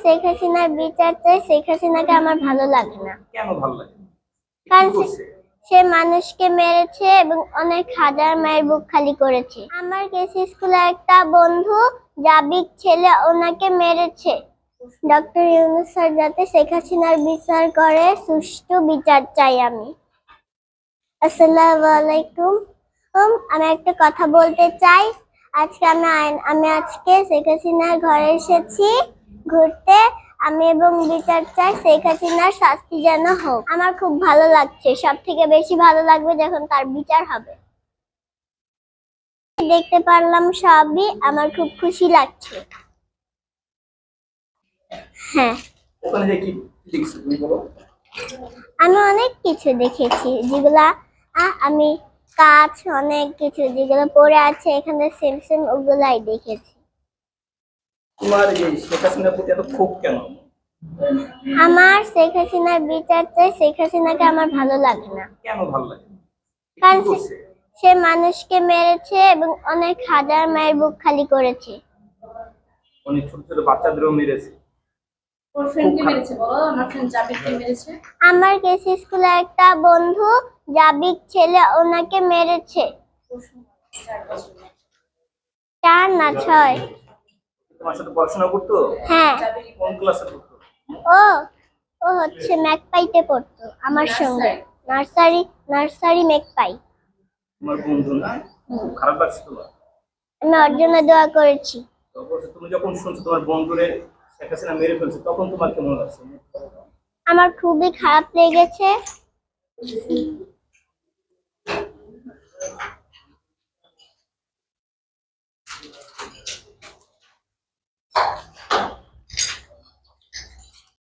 শেখ হাসিনার বিচার চাই। শেখ হাসিনাকে আমার ভালো লাগে না। কেন ভালো লাগে? কারণ সে মানুষকে মেরেছে এবং অনেক হাজার মায়ের বুক খালি করেছে। আমার কেসি স্কুলে একটা বন্ধু জাবিক ছেলে ওনাকে মেরেছে। ডক্টর ইউনূস স্যার যাতে শেখ হাসিনার বিচার করে, সুষ্ঠু বিচার চাই আমি। আসসালামু আলাইকুম। আমি একটা কথা বলতে চাই। আমি আজকে শেখ হাসিনার ঘরে এসেছি ঘুরতে। আমি এবং বিচার চাই, শেখ হাসিনার শাস্তি যেন হোক। আমার খুব ভালো লাগছে, সব থেকে বেশি ভালো লাগবে যখন তার বিচার হবে। দেখতে পারলাম সবই, আমার খুব খুশি লাগছে। হ্যাঁ, আমি অনেক কিছু দেখেছি, যেগুলা আমি কাজ অনেক কিছু যেগুলো পড়ে আছে এখানে সেম সেম ওগুলাই দেখেছি। তোমার এই শেখ হাসিনার প্রতি এত ক্ষোভ কেন? আমার শেখ হাসিনার বিচার চাই। শেখ হাসিনাকে আমার ভালো লাগে না। কেন ভালো লাগে? কারণ সে মানুষকে মেরেছে এবং অনেক হাজার মায়ের বুক খালি করেছে। অনেক ছোট ছোট বাচ্চাদেরও মেরেছে। আমার কেসি স্কুলে একটা বন্ধু জাবিক ছেলে ওনাকে মেরেছে। 4 না 6। তোমার সাথে পড়াশোনা করতো? হ্যাঁ। কোন ক্লাসে পড়তো? ও হচ্ছে ম্যাকপাইতে পড়তো আমার সঙ্গে। Nursery magpie. তোমার বন্ধু না? খারাপ লাগছে তোমার? আমি ওর জন্য দোয়া করেছি। তুমি যখন শুনছো তোমার বন্ধুরে শেখ হাসিনা মেরে ফেলছে তখন তোমার কেমন লাগছে? আমার খুবই খারাপ লেগেছে।